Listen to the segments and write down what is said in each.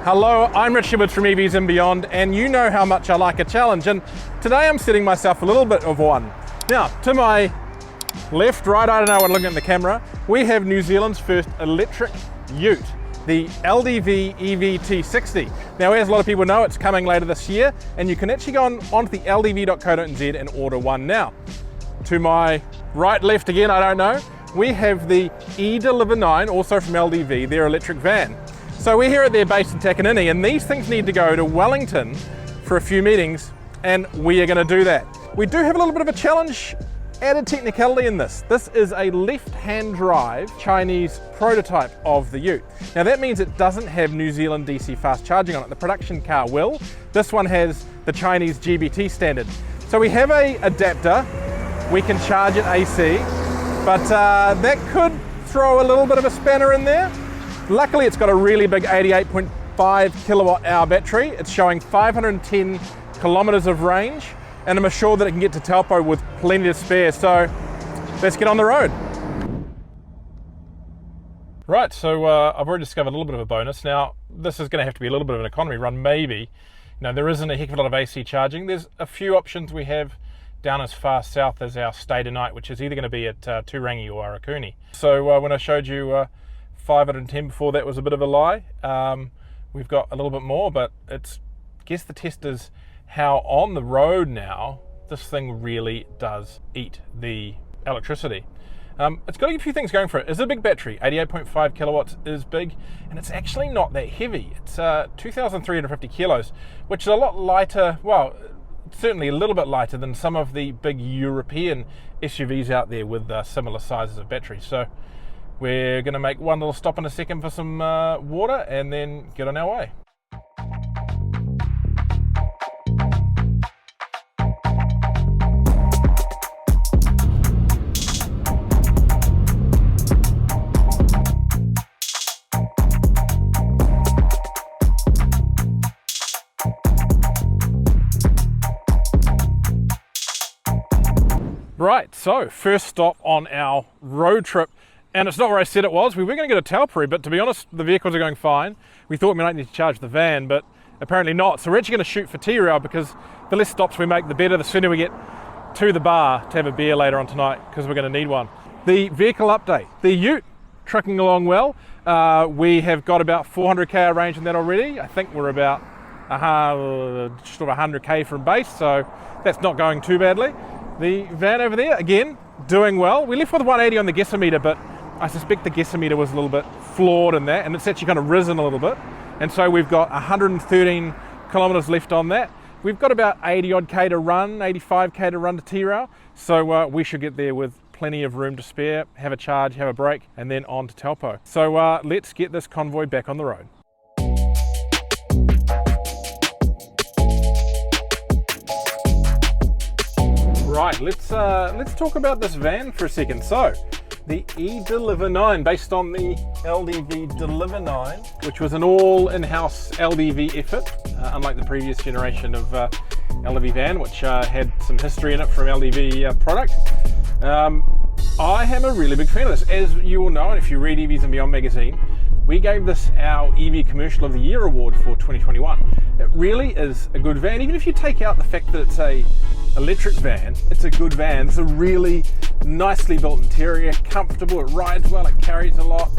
Hello, I'm Rich Shibbards from EVs and Beyond, and you know how much I like a challenge, and today I'm setting myself a little bit of one. Now, to my left, right, I don't know when looking at the camera, we have New Zealand's first electric ute, the LDV EV T60. Now, as a lot of people know, it's coming later this year, and you can actually go onto the ldv.co.nz and order one now. To my right, left again, I don't know, we have the eDeliver 9, also from LDV, their electric van. So we're here at their base in Takanini, and these things need to go to Wellington for a few meetings, and we are going to do that. We do have a little bit of a challenge, added technicality in this. This is a left-hand drive Chinese prototype of the ute. Now that means it doesn't have New Zealand DC fast charging on it. The production car will. This one has the Chinese GBT standard. So we have a adapter, we can charge it AC, but that could throw a little bit of a spanner in there. Luckily, it's got a really big 88.5 kilowatt hour battery. It's showing 510 kilometers of range, and I'm assured that it can get to Taupo with plenty to spare. So let's get on the road. Right, so I've already discovered a little bit of a bonus. Now, this is going to have to be a little bit of an economy run, maybe. You know, there isn't a heck of a lot of AC charging. There's a few options we have down as far south as our stay tonight, which is either going to be at Turangi or Arakuni. So when I showed you 510 before, that was a bit of a lie. We've got a little bit more, but it's, I guess the test is how on the road now this thing really does eat the electricity. It's got a few things going for it. It's a big battery, 88.5 kilowatts is big, and it's actually not that heavy. It's 2,350 kilos, which is a lot lighter, well, certainly a little bit lighter than some of the big European SUVs out there with similar sizes of batteries. So we're going to make one little stop in a second for some water and then get on our way. Right, so first stop on our road trip. And it's not where I said it was. We were going to go to Taupo, but to be honest, the vehicles are going fine. We thought we might need to charge the van, but apparently not. So we're actually going to shoot for T-Rail, because the less stops we make, the better. The sooner we get to the bar to have a beer later on tonight, because we're going to need one. The vehicle update. The ute, trucking along well. We have got about 400k range in that already. I think we're about just over 100k from base, so that's not going too badly. The van over there, again, doing well. We left with 180 on the guessometer, but I suspect the guessometer was a little bit flawed in that, and it's actually kind of risen a little bit. And so we've got 113 kilometers left on that. We've got about 80 odd K to run, 85K to run to T-Rail. So we should get there with plenty of room to spare, have a charge, have a break, and then on to Taupo. So let's get this convoy back on the road. Right, let's talk about this van for a second. So, the eDeliver 9, based on the LDV Deliver 9, which was an all in-house LDV effort, unlike the previous generation of LDV van, which had some history in it from LDV product. I am a really big fan of this. As you all know, and if you read EVs and Beyond magazine, we gave this our EV Commercial of the Year award for 2021. It really is a good van. Even if you take out the fact that it's a electric van, it's a good van. It's a really nicely built interior, comfortable, it rides well, it carries a lot.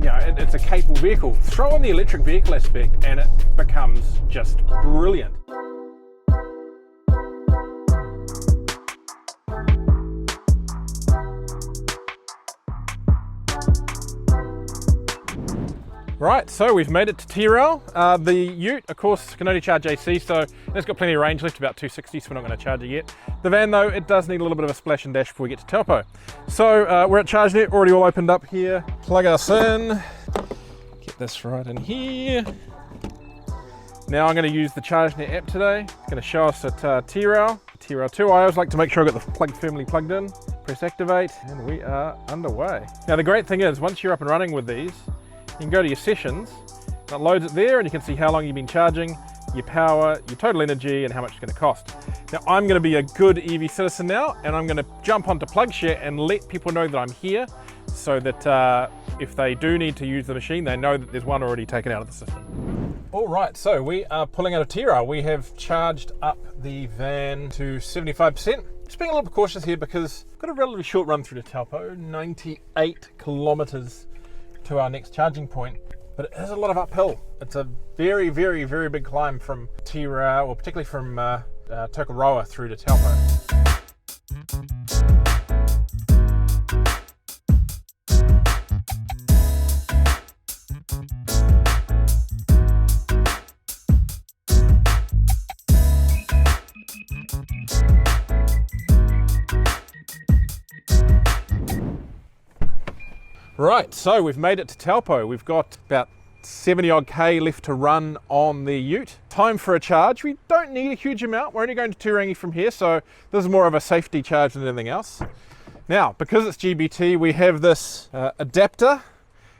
It's a capable vehicle. Throw on the electric vehicle aspect and it becomes just brilliant. Right, so we've made it to T-Rail. The ute, of course, can only charge AC, so it's got plenty of range left, about 260, so we're not going to charge it yet. The van, though, it does need a little bit of a splash and dash before we get to Taupo. So we're at ChargeNet, already all opened up here. Plug us in, get this right in here. Now I'm going to use the ChargeNet app today. It's going to show us at T-Rail 2. I always like to make sure I got the plug firmly plugged in. Press activate, and we are underway. Now the great thing is, once you're up and running with these, you can go to your sessions, and it loads it there, and you can see how long you've been charging, your power, your total energy, and how much it's going to cost. Now I'm going to be a good EV citizen now, and I'm going to jump onto PlugShare and let people know that I'm here, so that if they do need to use the machine, they know that there's one already taken out of the system. All right, so we are pulling out of Tira. We have charged up the van to 75%. Just being a little bit cautious here because we've got a relatively short run through to Taupo, 98 kilometres to our next charging point, but it is a lot of uphill. It's a very, very, very big climb from Tira, or particularly from Tokoroa through to Taupo. Right, so we've made it to Taupo. We've got about 70 odd K left to run on the ute. Time for a charge. We don't need a huge amount. We're only going to Turangi from here, so this is more of a safety charge than anything else. Now, because it's GBT, we have this adapter,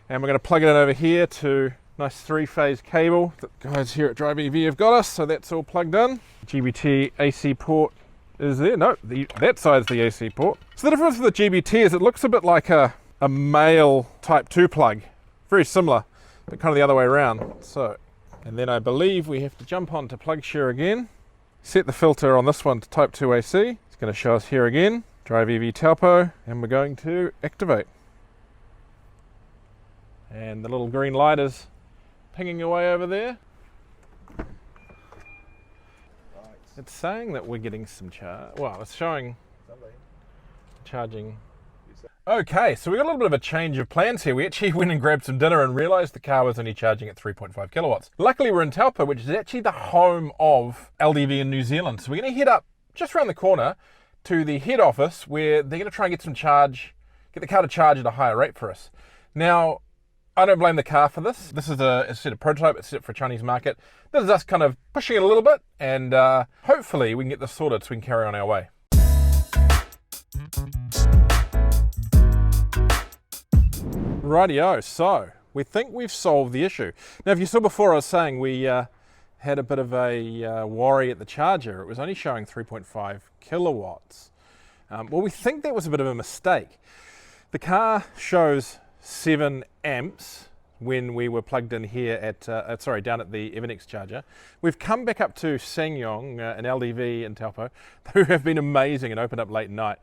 and we're going to plug it in over here to nice 3-phase cable. The guys here at Drive EV have got us, so that's all plugged in. GBT AC port is there. No, that side's the AC port. So the difference with the GBT is it looks a bit like a male type 2 plug, very similar, but kind of the other way around. So, and then I believe we have to jump on to plug share again, set the filter on this one to type 2 AC. It's going to show us here again, Drive EV Taupo, and we're going to activate. And the little green light is pinging away over there. It's saying that we're getting some charge. Well, it's showing charging. Okay, so we got a little bit of a change of plans here. We actually went and grabbed some dinner and realised the car was only charging at 3.5 kilowatts. Luckily we're in Taupo, which is actually the home of LDV in New Zealand. So we're going to head up just around the corner to the head office where they're going to try and get some charge, get the car to charge at a higher rate for us. Now, I don't blame the car for this. This is a prototype, it's set for a Chinese market. This is us kind of pushing it a little bit, and hopefully we can get this sorted so we can carry on our way. Rightio, so we think we've solved the issue. Now, if you saw before, I was saying we had a bit of a worry at the charger. It was only showing 3.5 kilowatts. Well, we think that was a bit of a mistake. The car shows 7 amps when we were plugged in here at, down at the Evernex charger. We've come back up to Sangyong, an LDV in Taupo, who have been amazing and opened up late at night.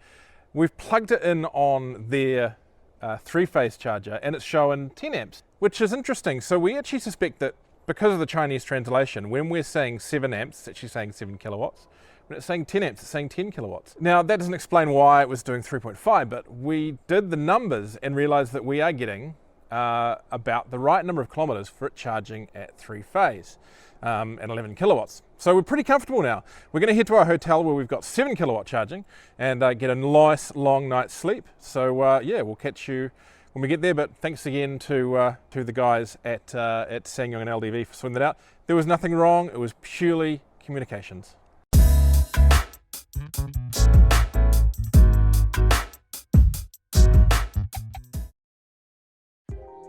We've plugged it in on their 3-phase charger and it's showing 10 amps, which is interesting. So we actually suspect that because of the Chinese translation, when we're saying 7 amps, it's actually saying 7 kilowatts. When it's saying 10 amps, it's saying 10 kilowatts. Now, that doesn't explain why it was doing 3.5, but we did the numbers and realized that we are getting about the right number of kilometers for it charging at 3-phase at 11 kilowatts. So we're pretty comfortable now. We're going to head to our hotel where we've got 7 kilowatt charging and get a nice long night's sleep. So yeah, we'll catch you when we get there. But thanks again to the guys at Sangyong and LDV for sorting that out. There was nothing wrong. It was purely communications.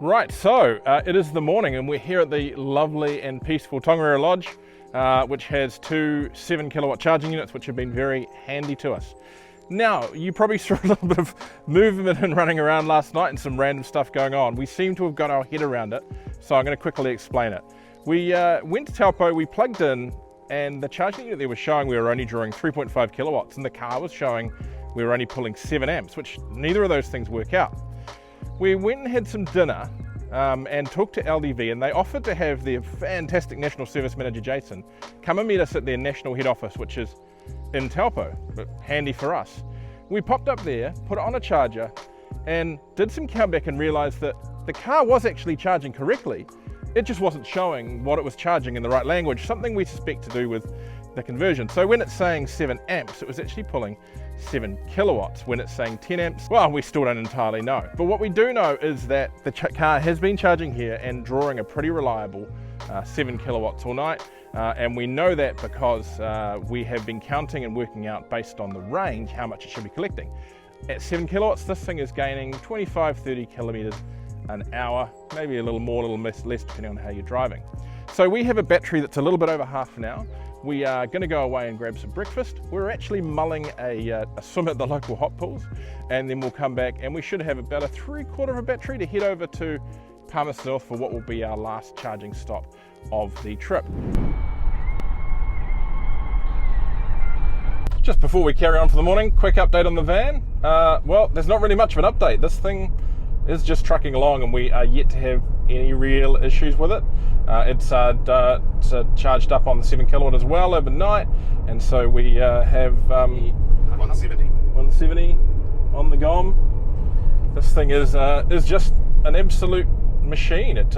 Right, so it is the morning and we're here at the lovely and peaceful Tongariro Lodge, which has 2 7 kilowatt charging units, which have been very handy to us. Now, you probably saw a little bit of movement and running around last night and some random stuff going on. We seem to have got our head around it, so I'm going to quickly explain it. We went to Taupo, we plugged in, and the charging unit there was showing we were only drawing 3.5 kilowatts, and the car was showing we were only pulling 7 amps, which neither of those things work out. We went and had some dinner and talked to LDV, and they offered to have their fantastic National Service Manager Jason come and meet us at their national head office, which is in Taupo, but handy for us. We popped up there, put it on a charger, and did some countback and realized that the car was actually charging correctly. It just wasn't showing what it was charging in the right language, something we suspect to do with the conversion. So when it's saying 7 amps, it was actually pulling 7 kilowatts. When it's saying 10 amps, well, we still don't entirely know. But what we do know is that the car has been charging here and drawing a pretty reliable 7 kilowatts all night. And we know that because we have been counting and working out based on the range how much it should be collecting. At 7 kilowatts, this thing is gaining 25-30 kilometers an hour, maybe a little more, a little less depending on how you're driving. So we have a battery that's a little bit over half an hour. We are going to go away and grab some breakfast. We're actually mulling a swim at the local hot pools, and then we'll come back and we should have about a 3/4 of a battery to head over to Palmerston North for what will be our last charging stop of the trip. Just before we carry on for the morning, quick update on the van. Well, there's not really much of an update. This thing is just trucking along and we are yet to have any real issues with it. It's charged up on the 7 kilowatt as well overnight, and so we have 170 on the GOM. This thing is just an absolute machine. It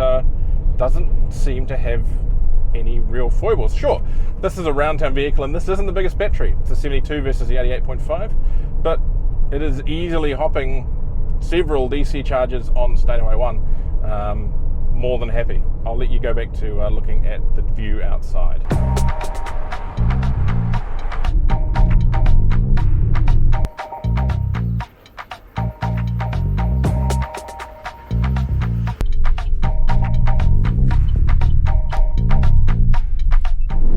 doesn't seem to have any real foibles. Sure, this is a round town vehicle and this isn't the biggest battery. It's a 72 versus the 88.5, but it is easily hopping several DC charges on State Highway 1. More than happy. I'll let you go back to looking at the view outside.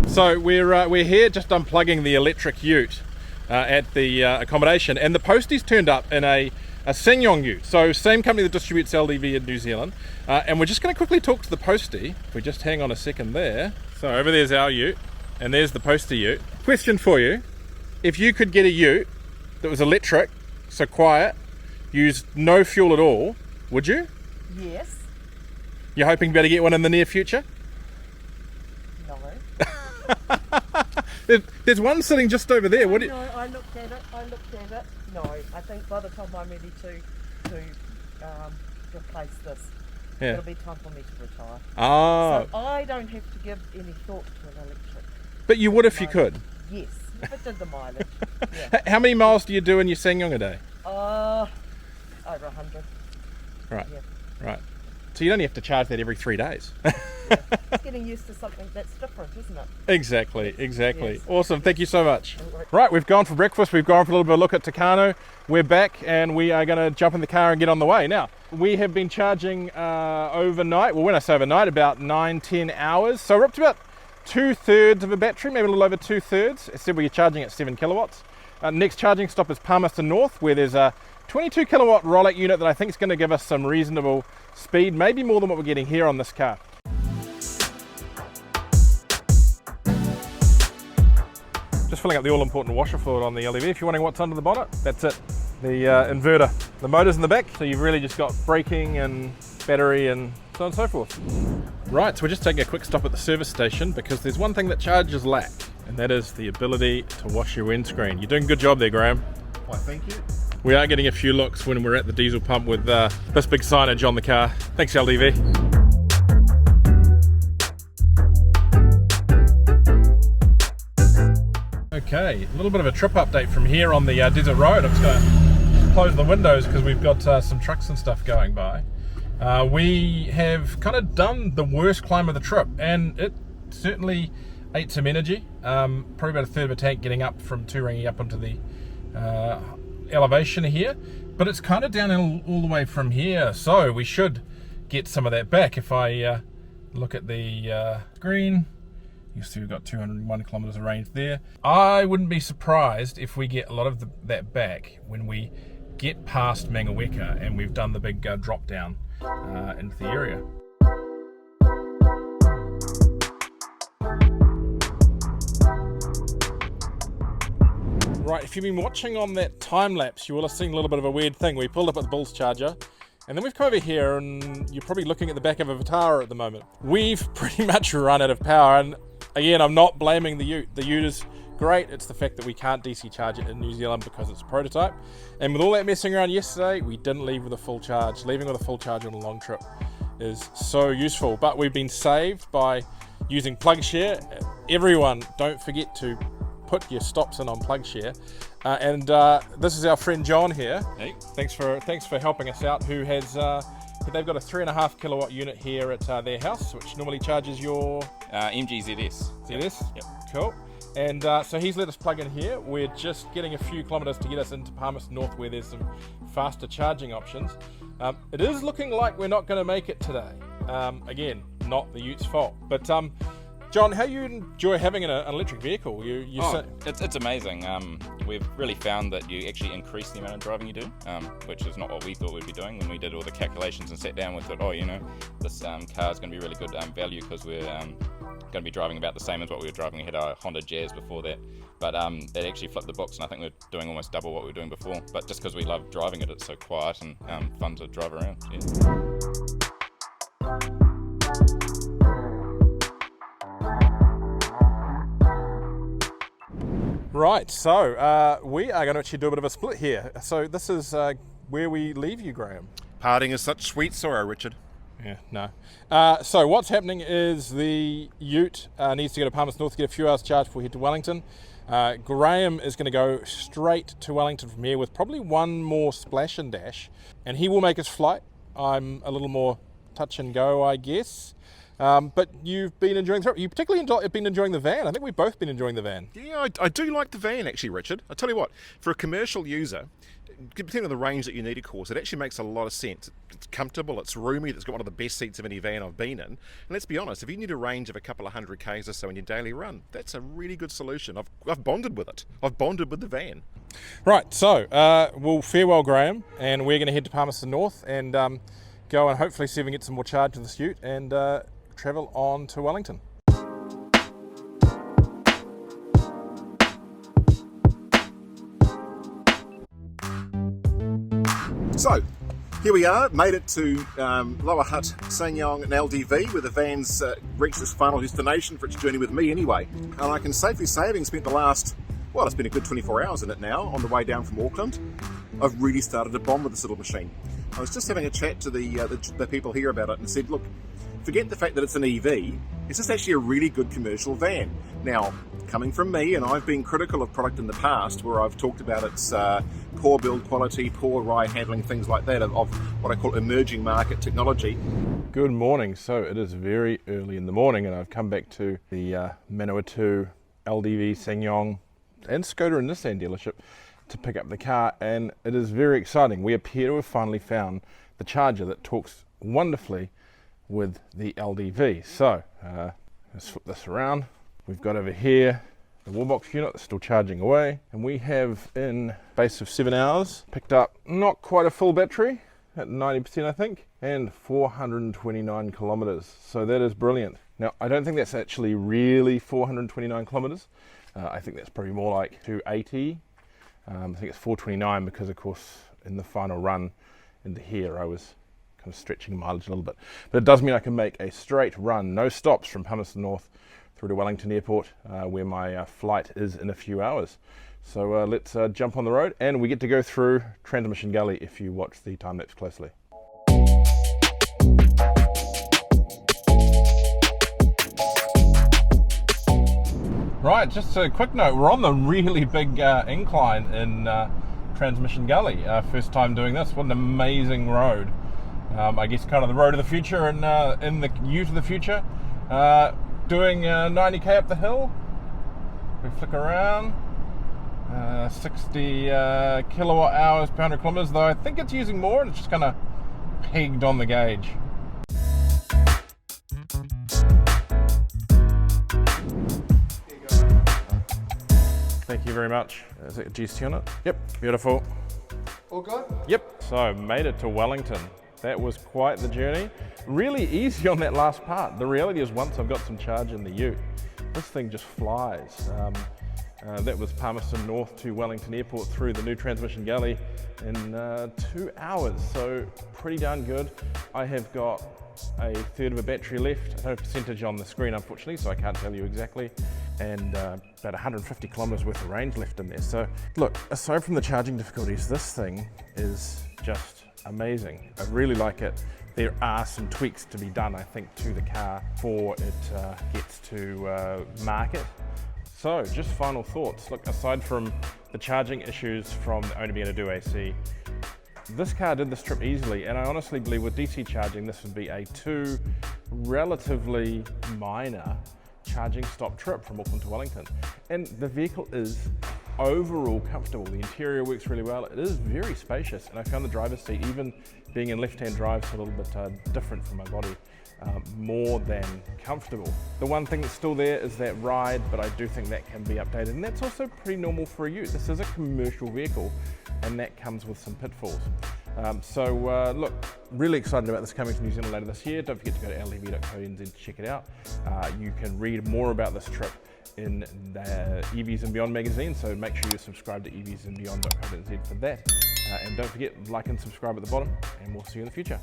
So we're here just unplugging the electric ute at the accommodation, and the posties turned up in a Sanyong ute, so same company that distributes LDV in New Zealand, and we're just going to quickly talk to the postie. If we just hang on a second there. So over there's our ute, and there's the postie ute. Question for you: if you could get a ute that was electric, so quiet, used no fuel at all, would you? Yes. You're hoping to be able to get one in the near future? No. There's one sitting just over there. What? No, I looked at it. No, I think by the time I'm ready to replace this, Yeah. it'll be time for me to retire. Oh. So I don't have to give any thought to an electric. But you would if you could. Yes, if it did the mileage. Yeah. How many miles do you do in your Sanyong a day? Over 100. Right. Yeah. Right. So you don't have to charge that every 3 days. Yeah. It's getting used to something that's different, isn't it? Exactly. Yes. Awesome. Thank you so much. All right. Right, we've gone for breakfast. We've gone for a little bit of a look at Takano. We're back and we are going to jump in the car and get on the way. Now, we have been charging overnight. Well, when I say overnight, about 9-10 hours. So we're up to about 2/3 of a battery, maybe a little over 2/3. It said we're charging at 7 kilowatts. Next charging stop is Palmerston North, where there's a 22 kilowatt rollout unit that I think is going to give us some reasonable speed, maybe more than what we're getting here on this car. Just filling up the all-important washer fluid on the LEV. If you're wondering what's under the bonnet, that's it. The inverter. The motor's in the back, so you've really just got braking and battery and so on and so forth. Right, so we're just taking a quick stop at the service station because there's one thing that chargers lack, and that is the ability to wash your windscreen. You're doing a good job there, Graham. Why, thank you. We are getting a few looks when we're at the diesel pump with this big signage on the car. Thanks, LDV. Okay, a little bit of a trip update from here on the desert road. I'm just going to close the windows because we've got some trucks and stuff going by. We have kind of done the worst climb of the trip, and it certainly ate some energy. Probably about a third of a tank getting up from Turangi up onto the elevation here, but it's kind of down all the way from here, so we should get some of that back. If I look at the screen, you see we've got 201 kilometers of range there. I wouldn't be surprised if we get a lot of that back when we get past Mangaweka and we've done the big drop down into the area. Right, if you've been watching on that time lapse, you will have seen a little bit of a weird thing. We pulled up at the Bulls charger, and then we've come over here, and you're probably looking at the back of a Vitara at the moment. We've pretty much run out of power, and again, I'm not blaming the ute. The ute is great. It's the fact that we can't DC charge it in New Zealand because it's a prototype. And with all that messing around yesterday, we didn't leave with a full charge. Leaving with a full charge on a long trip is so useful. But we've been saved by using PlugShare. Everyone, don't forget to put your stops in on PlugShare. And this is our friend John here. Hey. Thanks for helping us out. Who has they've got a 3.5 kilowatt unit here at their house, which normally charges your MG ZS. ZS. Yep. Cool. And so he's let us plug in here. We're just getting a few kilometres to get us into Palmerston North, where there's some faster charging options. It is looking like we're not going to make it today. Again, not the Utes' fault. But John, how you enjoy having an electric vehicle? It's amazing. We've really found that you actually increase the amount of driving you do, which is not what we thought we'd be doing when we did all the calculations and sat down. We thought, this car is going to be really good value because we're going to be driving about the same as what we were driving. We had our Honda Jazz before that, but it actually flipped the books, and I think we're doing almost double what we were doing before. But just because we love driving it, it's so quiet and fun to drive around. Yeah. Right, so we are going to actually do a bit of a split here. So this is where we leave you, Graham. Parting is such sweet sorrow, Richard. Yeah, no. So what's happening is the Ute needs to go to Palmerston North to get a few hours charge before we head to Wellington. Graham is going to go straight to Wellington from here with probably one more splash and dash, and he will make his flight. I'm a little more touch and go, I guess. But you've been enjoying you particularly have been enjoying the van. I think we've both been enjoying the van. Yeah, I do like the van actually, Richard. I tell you what, for a commercial user, depending on the range that you need, of course, it actually makes a lot of sense. It's comfortable, it's roomy, it's got one of the best seats of any van I've been in. And let's be honest, if you need a range of a couple of 100 k's or so in your daily run, that's a really good solution. I've bonded with it. I've bonded with the van. Right, so we'll farewell Graham, and we're going to head to Palmerston North and go and hopefully see if we can get some more charge in this Ute and travel on to Wellington. So, here we are, made it to Lower Hutt, Sanyong and LDV, where the van's reached its final destination for its journey with me anyway. And I can safely say, having spent the last, well, it's been a good 24 hours in it now, on the way down from Auckland, I've really started to bond with this little machine. I was just having a chat to the people here about it and said, look, forget the fact that it's an EV, it's just actually a really good commercial van. Now, coming from me, and I've been critical of product in the past where I've talked about its poor build quality, poor ride handling, things like that, of what I call emerging market technology. Good morning. So it is very early in the morning and I've come back to the Manawatu, LDV, Sanyong and Skoda and Nissan dealership to pick up the car, and it is very exciting. We appear to have finally found the charger that talks wonderfully with the LDV. So let's flip this around. We've got over here the wallbox unit that's still charging away, and we have in space of 7 hours picked up not quite a full battery at 90% I think, and 429 kilometers. So that is brilliant. Now I don't think that's actually really 429 kilometers. I think that's probably more like 280. I think it's 429 because of course in the final run into here I was kind of stretching mileage a little bit. But it does mean I can make a straight run, no stops, from Palmerston North through to Wellington Airport, where my flight is in a few hours. So let's jump on the road, and we get to go through Transmission Gully if you watch the time lapse closely. Right, just a quick note, we're on the really big incline in Transmission Gully. First time doing this. What an amazing road. I guess kind of the road of the future and in the Ute of the future. Doing 90k up the hill. We flick around. 60 kilowatt hours per 100 kilometers, though I think it's using more and it's just kind of pegged on the gauge. Thank you very much. Is it a GST on it? Yep, beautiful. All good? Yep, so made it to Wellington. That was quite the journey. Really easy on that last part. The reality is once I've got some charge in the Ute, this thing just flies. That was Palmerston North to Wellington Airport through the new Transmission Gully in 2 hours, so pretty darn good. I have got a third of a battery left, no percentage on the screen unfortunately, so I can't tell you exactly, and about 150 kilometers worth of range left in there. So look, aside from the charging difficulties, this thing is just amazing. I really like it. There are some tweaks to be done, I think, to the car before it gets to market. So just final thoughts. Look, aside from the charging issues from only being able to do AC, this car did this trip easily, and I honestly believe with DC charging this would be a 2 relatively minor charging stop trip from Auckland to Wellington. And the vehicle is overall comfortable. The interior works really well. It is very spacious, and I found the driver's seat, even being in left-hand drive is a little bit different for my body, more than comfortable. The one thing that's still there is that ride, but I do think that can be updated, and that's also pretty normal for a ute. This is a commercial vehicle, and that comes with some pitfalls. Look, really excited about this coming to New Zealand later this year. Don't forget to go to ldv.co.nz to check it out. You can read more about this trip in the EVs and Beyond magazine, so make sure you subscribe to evsandbeyond.co.nz for that. And don't forget, like and subscribe at the bottom, and we'll see you in the future.